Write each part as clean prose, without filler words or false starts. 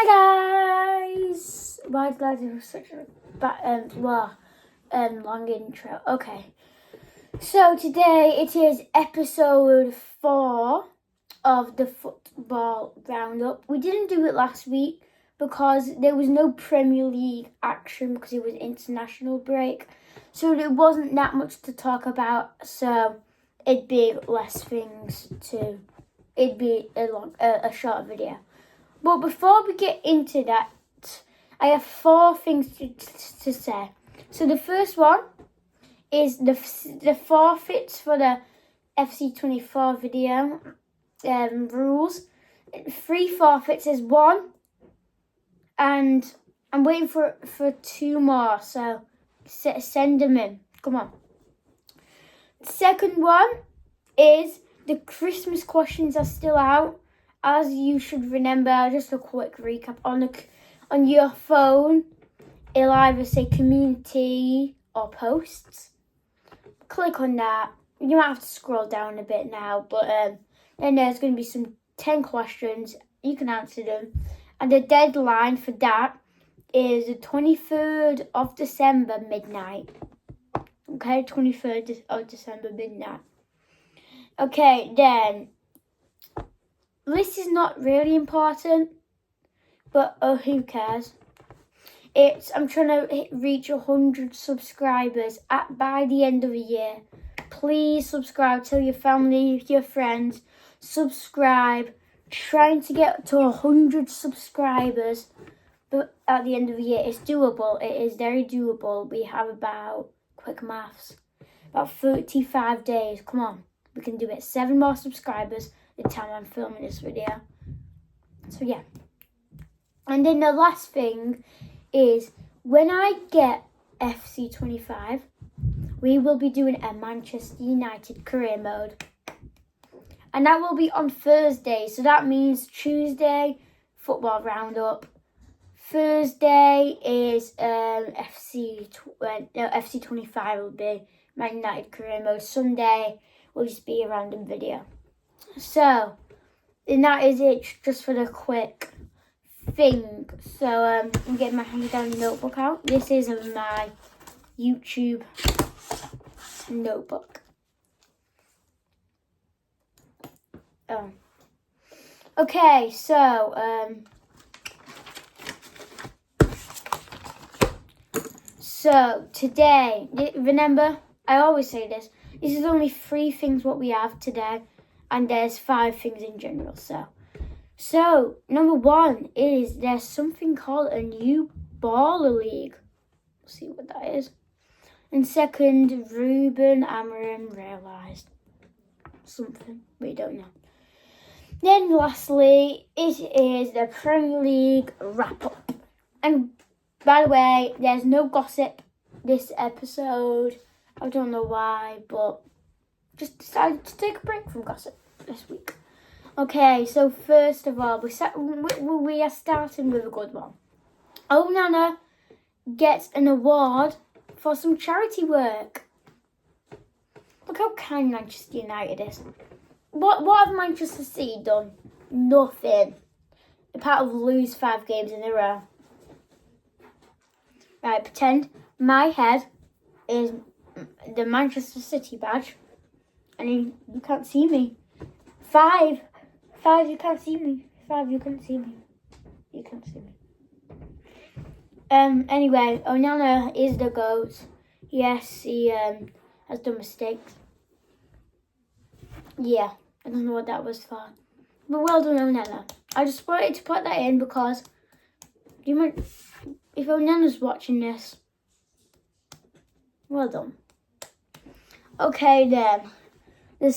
Hi guys! Why did I do such a long intro? Okay, so today it is episode 4 of the football roundup. We didn't do it last week because there was no Premier League action because it was international break, so there wasn't that much to talk about. So it'd be less things to. It'd be a short video. But before we get into that, I have 4 things to say. So the first one is the forfeits for the FC24 video rules. 3 forfeits is 1, and I'm waiting for 2 more. So send them in. Come on. The second one is the Christmas questions are still out. As you should remember, just a quick recap, on your phone, it'll either say community or posts. Click on that. You might have to scroll down a bit now, but then there's going to be some 10 questions. You can answer them. And the deadline for that is the 23rd of December midnight. Okay, 23rd of December midnight. Okay, then. This is not really important, but who cares? I'm trying to reach 100 subscribers by the end of the year. Please subscribe. Tell your family, your friends. Subscribe. Trying to get to 100 subscribers, but at the end of the year, it's doable. It is very doable. We have about 35 days. Come on, we can do it. 7 more subscribers. The time I'm filming this video. So yeah. And then the last thing is when I get FC25, we will be doing a Manchester United career mode. And that will be on Thursday. So that means Tuesday, football roundup. Thursday is FC25 will be Man United career mode. Sunday will just be a random video. So, and that is it just for the quick thing. So, I'm getting my hand-me-down notebook out. This is my YouTube notebook. Okay, so, today, remember, I always say this is only 3 things what we have today. And there's 5 things in general. So number 1 is there's something called a new baller league. We'll see what that is. And second, Ruben Amorim realised something we don't know. Then lastly, it is the Premier League wrap up. And by the way, there's no gossip this episode. I don't know why, but just decided to take a break from gossip this week. Okay, so first of all, we are starting with a good one. Onana gets an award for some charity work. Look how kind Manchester United is. What have Manchester City done? Nothing. Apart of lose 5 games in a row. Right, pretend my head is the Manchester City badge. And you can't see me. 5, you can't see me. 5, you can't see me. You can't see me. Anyway, Onana is the GOAT. Yes, he has done mistakes. Yeah, I don't know what that was for. But well done, Onana. I just wanted to put that in because if Onana's watching this, well done. Okay then. The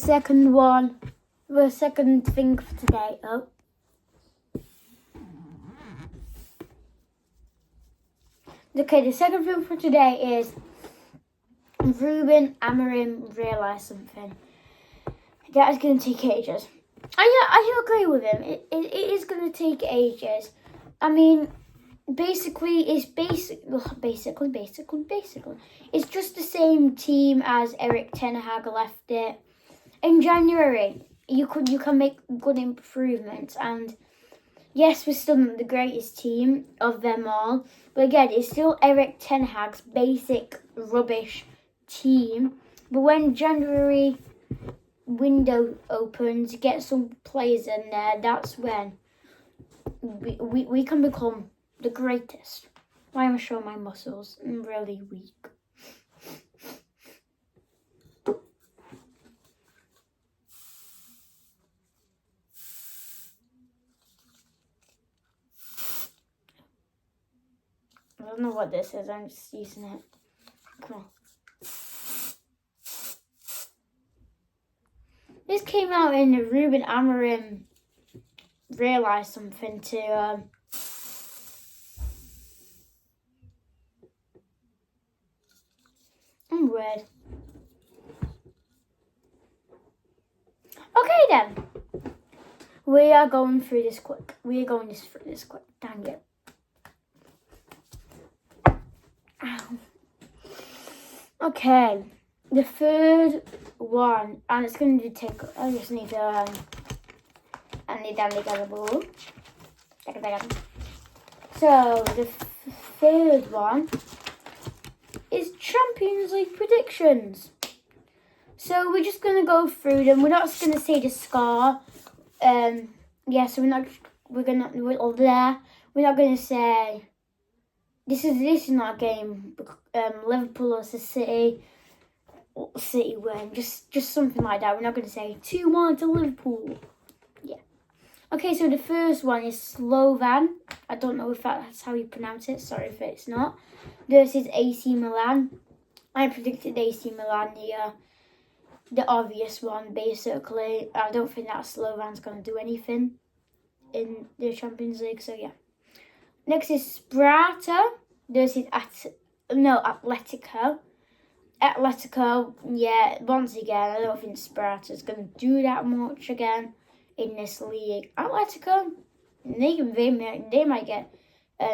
second thing for today. Okay, the second thing for today is Ruben Amorim realised something. That is going to take ages. I agree with him. It is going to take ages. I mean, basically. It's just the same team as Eric Ten Hag left it. In January, you can make good improvements, and Yes, we're still not the greatest team of them all. But again, it's still Eric Ten Hag's basic rubbish team. But when January window opens, get some players in there, that's when we can become the greatest. Why am I showing my muscles? I'm really weak. I don't know what this is, I'm just using it. Come on. This came out in the Ruben Amorim realised something to I'm weird. Okay then. We are going through this quick. Dang it. Ow. Okay. The third one, and it's going to take. I just need to. I need a ball. So the third one is Champions League predictions. So we're just going to go through them. We're not just going to say the score. So we're not going to say this is not a game. Liverpool versus City win. Just something like that. We're not going to say 2-1 to Liverpool. Yeah. Okay, so the first one is Slovan. I don't know if that's how you pronounce it. Sorry if it's not. Versus AC Milan. I predicted AC Milan here. The obvious one, basically. I don't think that Slovan's going to do anything in the Champions League, so yeah. Next is Sparta versus Atletico. Atletico, yeah, once again, I don't think Sparta's going to do that much again in this league. Atletico, they might get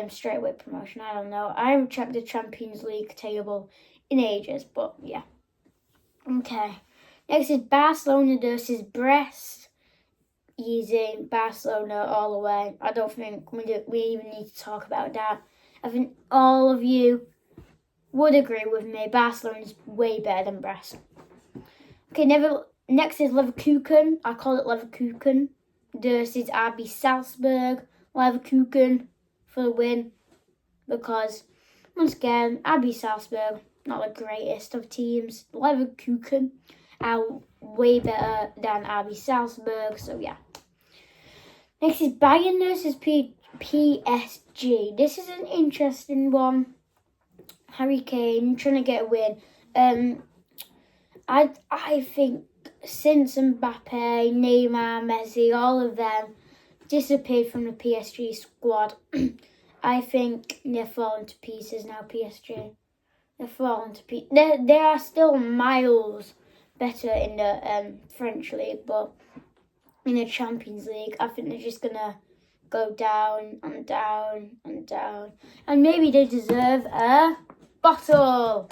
straight away promotion. I don't know. I haven't checked the Champions League table in ages, but yeah. Okay. Next is Barcelona versus Brest. Easy, Barcelona all the way. I don't think we even need to talk about that. I think all of you would agree with me. Barcelona is way better than Brest. Okay, next is Leverkusen. I call it Leverkusen versus RB Salzburg. Leverkusen for the win. Because, once again, RB Salzburg, not the greatest of teams. Leverkusen are way better than RB Salzburg, so yeah. Next is Bayern versus PSG. This is an interesting one. Harry Kane trying to get a win. I think since Mbappe, Neymar, Messi, all of them disappeared from the PSG squad, I think they're falling to pieces now, PSG. They're falling to pieces. They are still miles better in the French league, but in the Champions League, I think they're just going to go down and down and down. And maybe they deserve a bottle.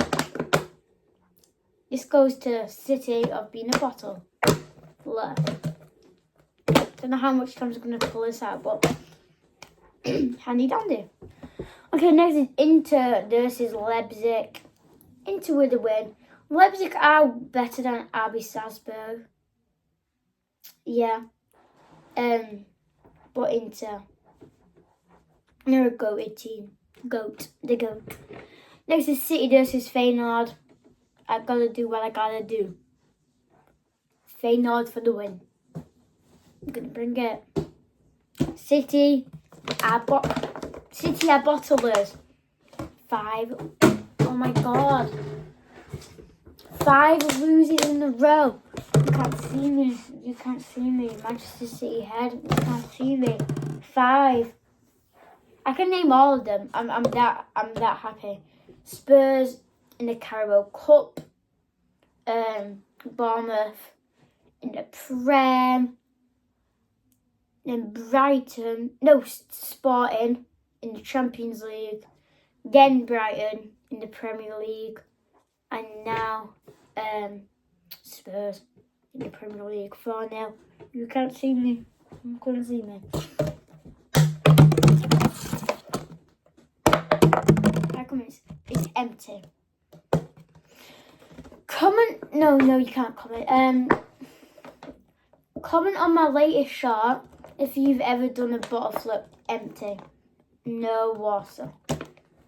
This goes to City of being a bottle. Look. Don't know how much time I'm going to pull this out, but handy dandy. Okay, next is Inter versus Leipzig. Inter with the win. Leipzig are better than RB Salzburg. Yeah. But Inter, they're a goated team. The goat. Next is City versus Feyenoord. I gotta do what I gotta do. Feyenoord for the win. I'm gonna bring it. City are bottlers. 5. Oh my god. 5 losing in a row. You can't see me. Manchester City head. You can't see me. 5. I can name all of them. I'm that happy. Spurs in the Carabao Cup. Bournemouth in the Prem. Then Brighton. No, Sporting in the Champions League. Then Brighton in the Premier League. And now Spurs in the Premier League. 4-0. You can't see me. You couldn't see me. empty. Comment. No, you can't comment. Comment on my latest shot if you've ever done a bottle flip empty. No water.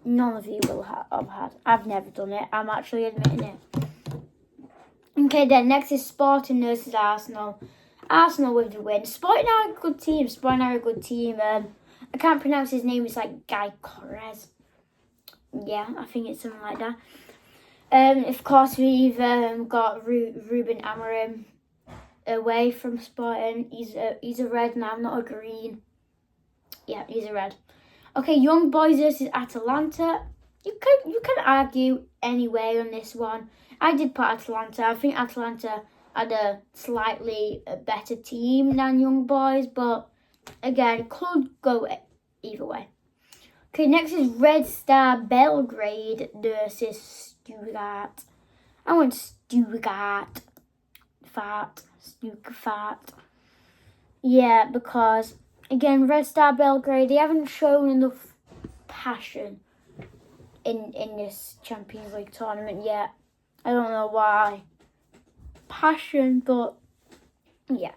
None of you will have had. I've never done it. I'm actually admitting it. Okay, then next is Sporting versus Arsenal. Arsenal with the win. Sporting are a good team. I can't pronounce his name. It's like Guy Correz. Yeah, I think it's something like that. Of course, we've got Ruben Amorim away from Sporting. He's a red now, not a green. Yeah, he's a red. Okay, Young Boys versus Atalanta. You can argue anyway on this one. I did put Atalanta. I think Atalanta had a slightly better team than Young Boys, but again, could go either way. Okay, next is Red Star Belgrade versus Stuttgart. I want Stuttgart. Stuttgart. Yeah, because again, Red Star Belgrade, they haven't shown enough passion in this Champions League tournament yet. I don't know why. Passion, but yeah.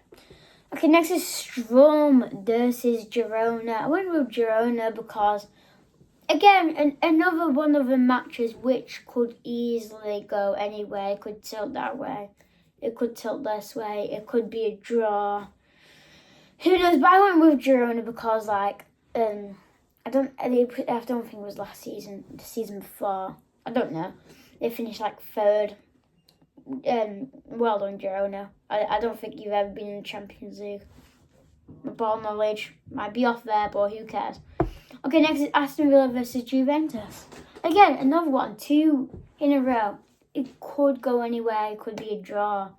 Okay, next is Strom versus Girona. I went with Girona because, again, another one of the matches which could easily go anywhere. It could tilt that way. It could tilt this way. It could be a draw. Who knows? But I went with Girona because, like, I don't think it was last season. The season before. I don't know. They finished like third. Well done, Girona. I don't think you've ever been in the Champions League. My ball knowledge might be off there, but who cares? Okay, next is Aston Villa versus Juventus. Again, another one. 2 in a row. It could go anywhere. It could be a draw.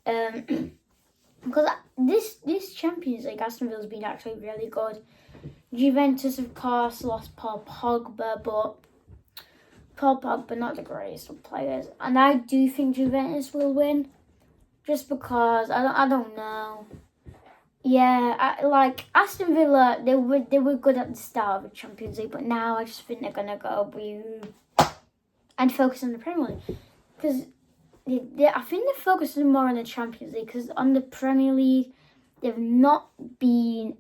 Because this Champions League, Aston Villa's been actually really good. Juventus, of course, lost Paul Pogba, but Paul Pogba, not the greatest of players. And I do think Juventus will win. Just because, I don't know. Yeah, like Aston Villa, they were good at the start of the Champions League, but now I just think they're going to go and focus on the Premier League. Because I think they're focusing more on the Champions League, because on the Premier League, they've not been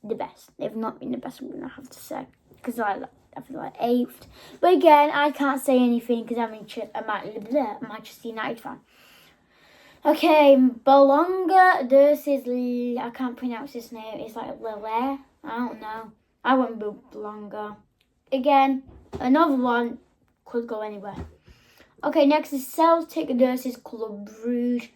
the best. They've not been the best, I'm going to have to say. Because I feel like 8th. But again, I can't say anything because I'm a Manchester United fan. Okay, Bologna versus I can't pronounce this name. It's like Lille. I don't know. I went with Bologna. Again, another one could go anywhere. Okay, next is Celtic versus Club Brugge.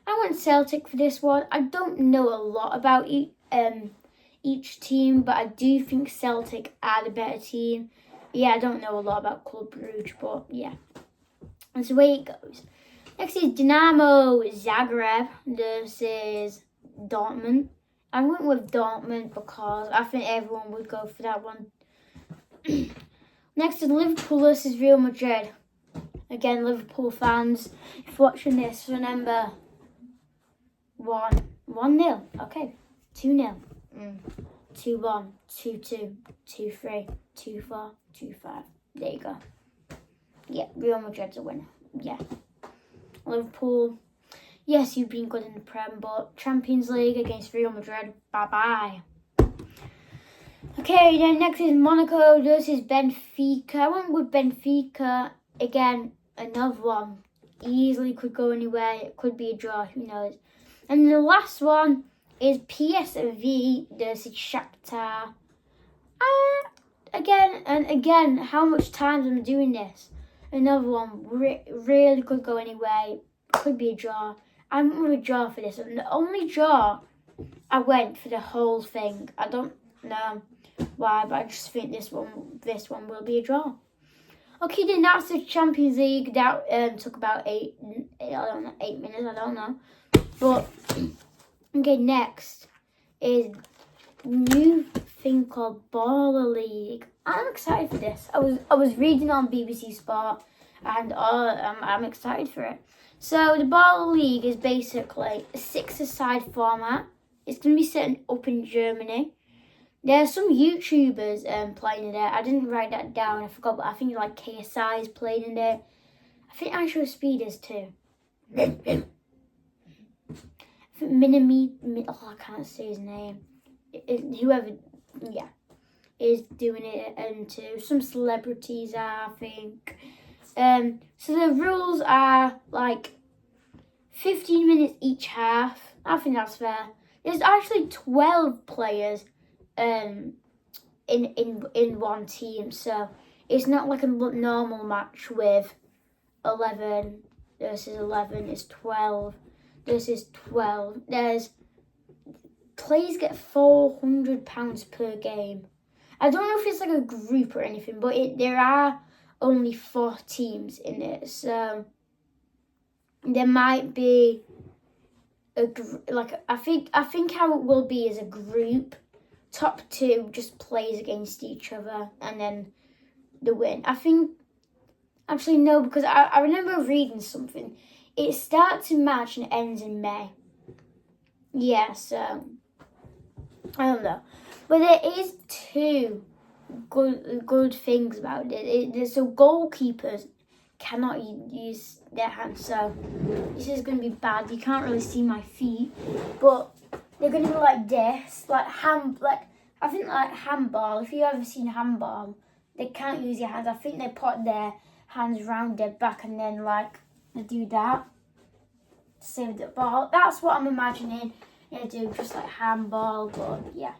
I went Celtic for this one. I don't know a lot about each team, but I do think Celtic are the better team. Yeah, I don't know a lot about Club Brugge, but yeah. That's the way it goes. Next is Dinamo Zagreb versus Dortmund. I went with Dortmund because I think everyone would go for that one. Next is Liverpool versus Real Madrid. Again, Liverpool fans, if you're watching this, remember 1-0. Okay, 2-0. 2-1, 2-2, 2-3, 2-4, 2-5. There you go. Yeah, Real Madrid's a winner. Yeah. Liverpool, yes, you've been good in the Prem, but Champions League against Real Madrid, bye-bye. Okay, then next is Monaco versus Benfica. I went with Benfica. Again, another one. Easily could go anywhere. It could be a draw, who knows. And the last one is PSV versus Shakhtar. Again, how much times am I doing this? Another one really could go anywhere. Could be a draw. I'm going to draw for this one. The only draw I went for the whole thing. I don't know why, but I just think this one will be a draw. Okay, then that's the Champions League. That took about 8 minutes. I don't know. But okay, next is new thing called Baller League. I'm excited for this. I was reading on BBC Sport, and I'm excited for it. So the Baller League is basically a 6-a-side format. It's going to be set up in Germany. There's some YouTubers playing in it. I didn't write that down. I forgot, but I think like KSI is playing in it. I think Actual Speed is too. I think I can't say his name. Whoever, is doing it, and too. Some celebrities are, I think. So the rules are like 15 minutes each half. I think that's fair. There's actually 12 players in one team, so it's not like a normal match with 11 versus 11. It's 12 versus 12. Players get £400 per game. I don't know if it's like a group or anything, but there are only 4 teams in it, so there might be I think how it will be is a group. Top 2 just plays against each other, and then the win. I think, actually no, because I remember reading something. It starts in March and ends in May. Yeah, so I don't know, but there is 2 good things about it. So goalkeepers cannot use their hands, so this is going to be bad. You can't really see my feet, but they're going to be like this, I think like handball. If you ever seen handball, they can't use their hands. I think they put their hands round their back and then they do that to save the ball. That's what I'm imagining. They do just like handball, but yeah.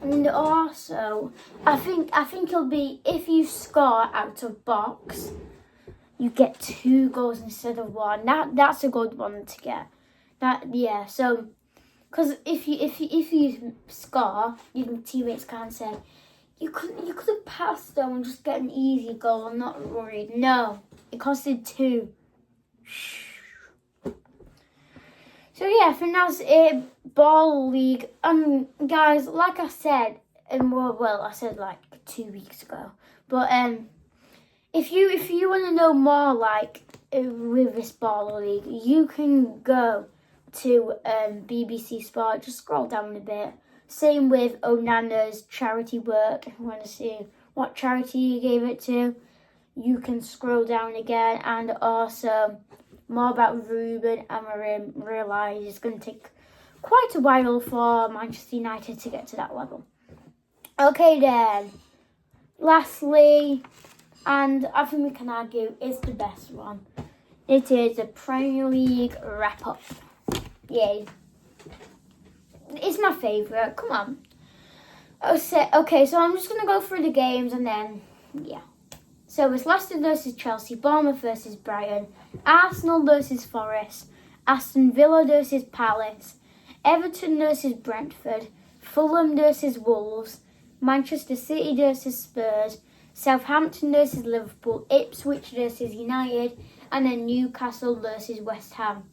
And then also, I think it'll be if you score out of box, you get 2 goals instead of 1. That's a good one to get. So because if you score, your teammates can't say you could have passed though and just get an easy goal. I'm not worried. No, it costed 2. So yeah, I think that's it. Ball League. Guys, like I said, I said like 2 weeks ago, but if you want to know more with this Ball League, you can go to BBC Sport. Just scroll down a bit. Same with Onana's charity work. If you want to see what charity he gave it to, you can scroll down again. And also more about Ruben Amorim. Realise it's going to take quite a while for Manchester United to get to that level. Okay then. Lastly, and I think we can argue it's the best one. It is the Premier League wrap-up. Yay. It's my favourite. Come on. Okay, so I'm just going to go through the games and then, yeah. So it's Leicester versus Chelsea, Bournemouth versus Brighton, Arsenal versus Forest, Aston Villa versus Palace, Everton versus Brentford, Fulham versus Wolves, Manchester City versus Spurs, Southampton versus Liverpool, Ipswich versus United, and then Newcastle versus West Ham.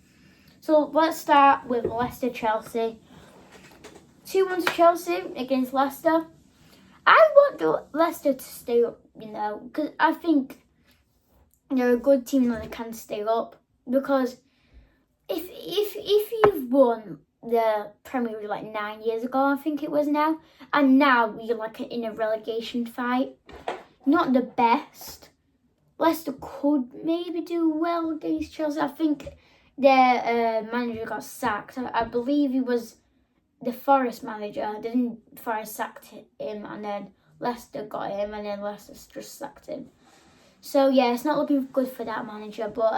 So let's start with Leicester-Chelsea. 2-1 to Chelsea against Leicester. I want Leicester to stay up, because I think they're a good team that can stay up. Because if you've won the Premier League 9 years ago, I think it was now, and now you're in a relegation fight, not the best. Leicester could maybe do well against Chelsea. I think their manager got sacked. I believe he was the Forest manager. Then Forest sacked him, and then Leicester got him, and then Leicester just sacked him. So yeah, it's not looking good for that manager. But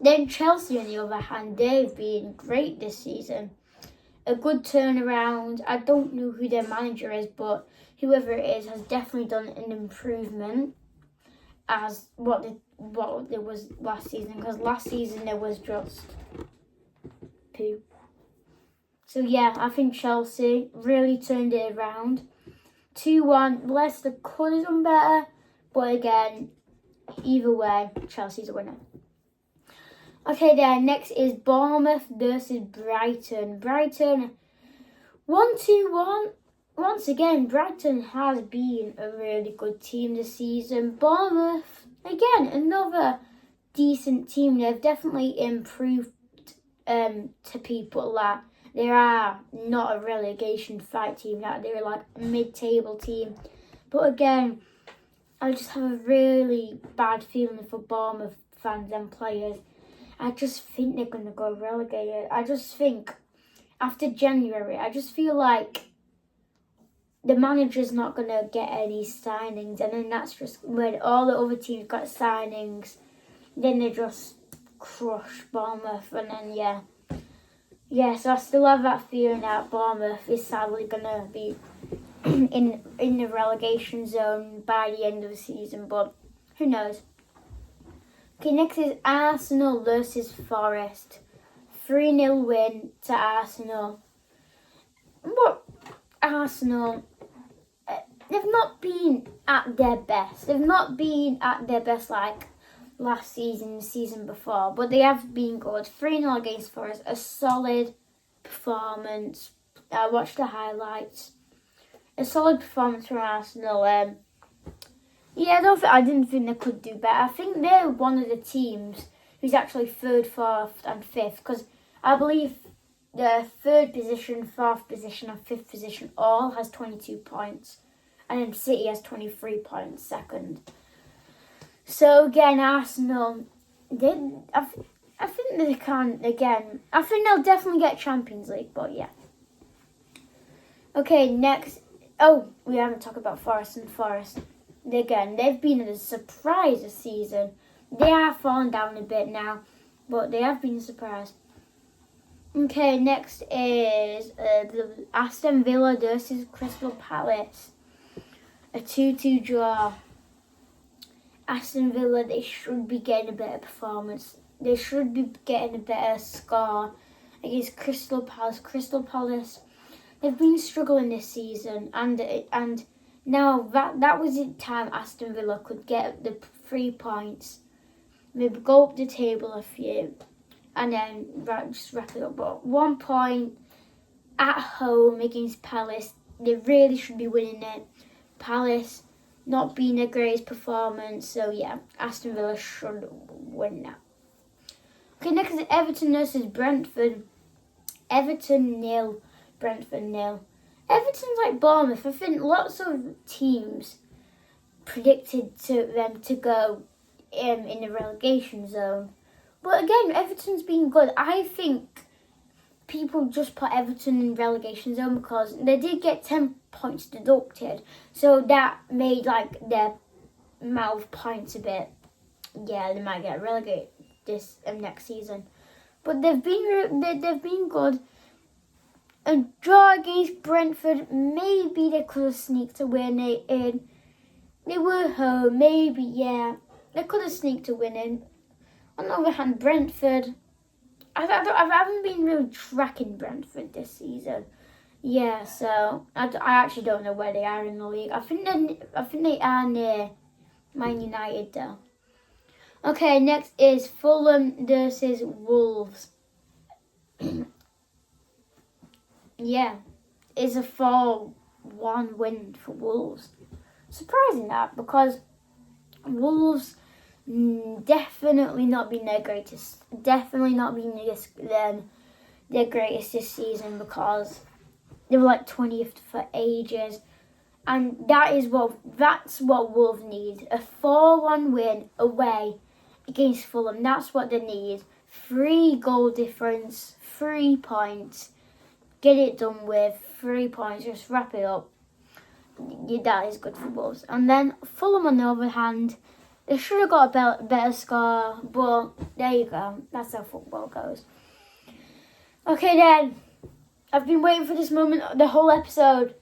then Chelsea, on the other hand, they've been great this season. A good turnaround. I don't know who their manager is, but whoever it is has definitely done an improvement as what it was last season. Because last season it was just poo. So yeah, I think Chelsea really turned it around. 2-1. Leicester could have done better, but again, either way, Chelsea's a winner. Okay, then next is Bournemouth versus Brighton. Brighton 1-2-1. Once again, Brighton has been a really good team this season. Bournemouth, again, another decent team. They've definitely improved to people that They are not a relegation fight team. They're like a mid-table team. But again, I just have a really bad feeling for Bournemouth fans and players. I just think they're going to go relegated. I just think after January, I just feel like the manager's not going to get any signings. And then that's just when all the other teams got signings. Then they just crush Bournemouth. And then, yeah, so I still have that feeling that Bournemouth is sadly going to be in the relegation zone by the end of the season, but who knows. Okay, next is Arsenal versus Forest. 3-0 win to Arsenal. But Arsenal, they've not been at their best. They've not been at their best like last season, the season before, but they have been good. 3-0 against Forest, a solid performance. I watched the highlights. A solid performance from Arsenal. I didn't think they could do better. I think they're one of the teams who's actually 3rd, 4th and 5th, because I believe the 3rd position, 4th position and 5th position all has 22 points, and then City has 23 points 2nd. So again, Arsenal, I think they can again. I think they'll definitely get Champions League, but yeah. Okay, next. Oh, we haven't talked about Forest and Forest. Again, they've been a surprise this season. They are falling down a bit now, but they have been a surprise. Okay, next is the Aston Villa versus Crystal Palace. A 2-2 draw. Aston Villa, they should be getting a better performance. They should be getting a better score against Crystal Palace. Crystal Palace, they've been struggling this season, and now that was the time Aston Villa could get the 3 points, maybe go up the table a few, and then just wrap it up. But 1 point at home against Palace, they really should be winning it. Palace not being their greatest performance, so yeah, Aston Villa should win that. Okay, next is Everton versus Brentford. Everton 0, Brentford 0. Everton's like Bournemouth. I think lots of teams predicted them to go in the relegation zone. But again, Everton's been good. I think people just put Everton in relegation zone because they did get 10 points deducted. So that made like their amount of points a bit. Yeah, they might get relegated this next season. But they've been good. A draw against Brentford, maybe they could have sneaked a win in. They were home, maybe, yeah. They could have sneaked a win in. On the other hand, Brentford, I haven't been really tracking Brentford this season. Yeah, so I actually don't know where they are in the league. I think they are near Man United though. Okay, next is Fulham versus Wolves. Yeah, it's a 4-1 win for Wolves. Surprising that, because Wolves definitely not been their greatest. Definitely not been their greatest this season, because they were like 20th for ages. And that's what Wolves need. A 4-1 win away against Fulham. That's what they need. 3 goal difference, 3 points. Get it done with. 3 points. Just wrap it up. Yeah, that is good for Wolves. And then Fulham, on the other hand, they should have got a better score. But there you go. That's how football goes. Okay then. I've been waiting for this moment the whole episode.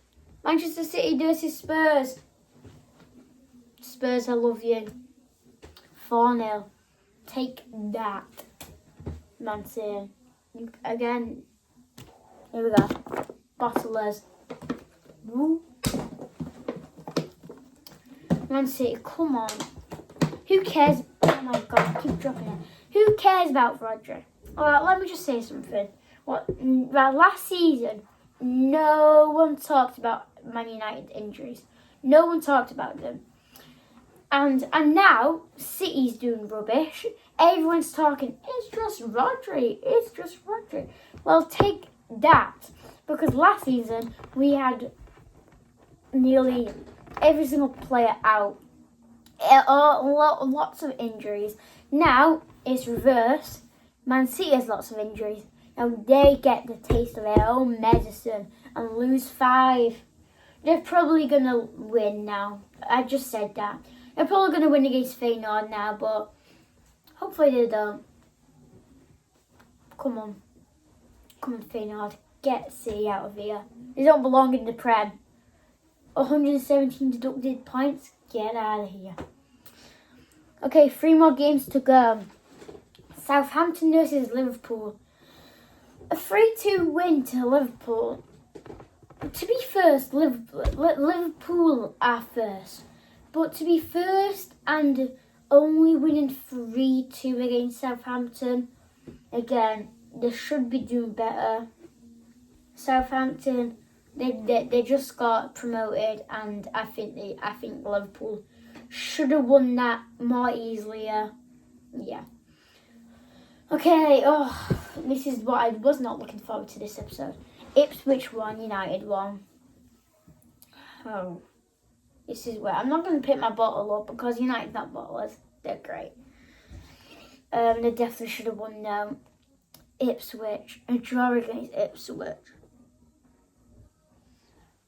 Manchester City versus Spurs. Spurs, I love you. 4-0. Take that, Man City. Again, here we go. Bottlers. Woo. Man City, come on. Who cares? Oh my God, I keep dropping it. Who cares about Rodri? Alright, let me just say something. Last season, no one talked about Man United injuries. No one talked about them. And now, City's doing rubbish. Everyone's talking, it's just Rodri. Well, take that. Because last season, we had nearly every single player out. Lots of injuries. Now, it's reversed. Man City has lots of injuries. Now, they get the taste of their own medicine and lose 5. They're probably going to win now. I just said that. They're probably going to win against Feyenoord now, but hopefully they don't. Come on. Come on, Feyenoord. Get City out of here. They don't belong in the Prem. 117 deducted points. Get out of here. Okay, 3 more games to go. Southampton versus Liverpool. A 3-2 win to Liverpool. To be first, Liverpool are first. But to be first and only winning 3-2 against Southampton, again, they should be doing better. Southampton, they just got promoted, and I think Liverpool should have won that more easily. Yeah. Okay. This is what I was not looking forward to this episode. Ipswich won, United won. Oh, this is where I'm not going to pick my bottle up because United's not bottlers. They're great. They definitely should have won now. Ipswich, a draw against Ipswich.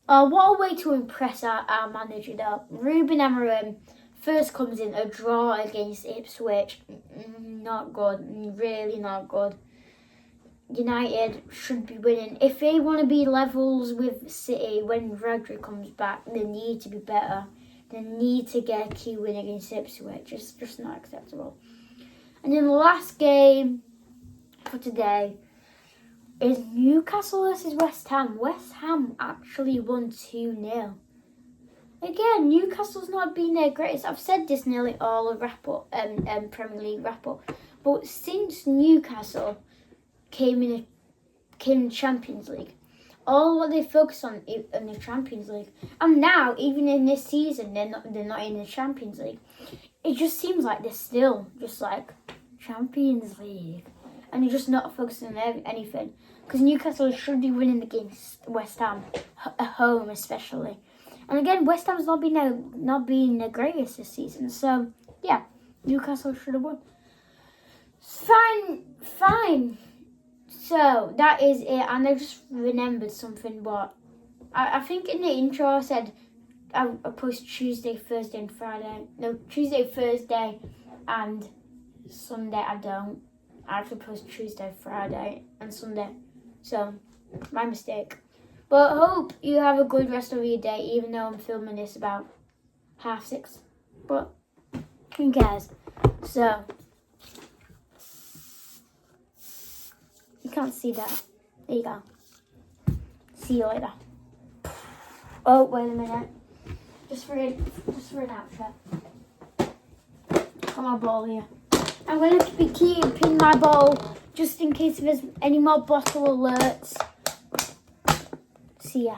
Oh, what a way to impress our manager though. Ruben Amorim first comes in, a draw against Ipswich. Not good, really not good. United should be winning. If they want to be levels with City when Rodri comes back, they need to be better. They need to get a key win against Ipswich. It's just not acceptable. And then the last game for today is Newcastle versus West Ham. West Ham actually won 2-0. Again, Newcastle's not been their greatest. I've said this nearly all of Premier League wrap-up. But since Newcastle came in Champions League, all what they focus on in the Champions League, and now even in this season they're not in the Champions League. It just seems like they're still just like Champions League, and you're just not focusing on anything. Because Newcastle should be winning against West Ham at home, especially. And again, West Ham's not been the greatest this season. So yeah, Newcastle should have won. Fine. So that is it. And I just remembered something. But I think in the intro I said I post Tuesday, Thursday, and Friday. No, Tuesday, Thursday, and Sunday I don't. I actually post Tuesday, Friday, and Sunday. So, my mistake. But I hope you have a good rest of your day, even though I'm filming this about 6:30. But, who cares? So, you can't see that. There you go. See you later. Oh, wait a minute. Just for an outfit. Got my ball here. I'm going to be keeping my bowl just in case there's any more bottle alerts. See ya.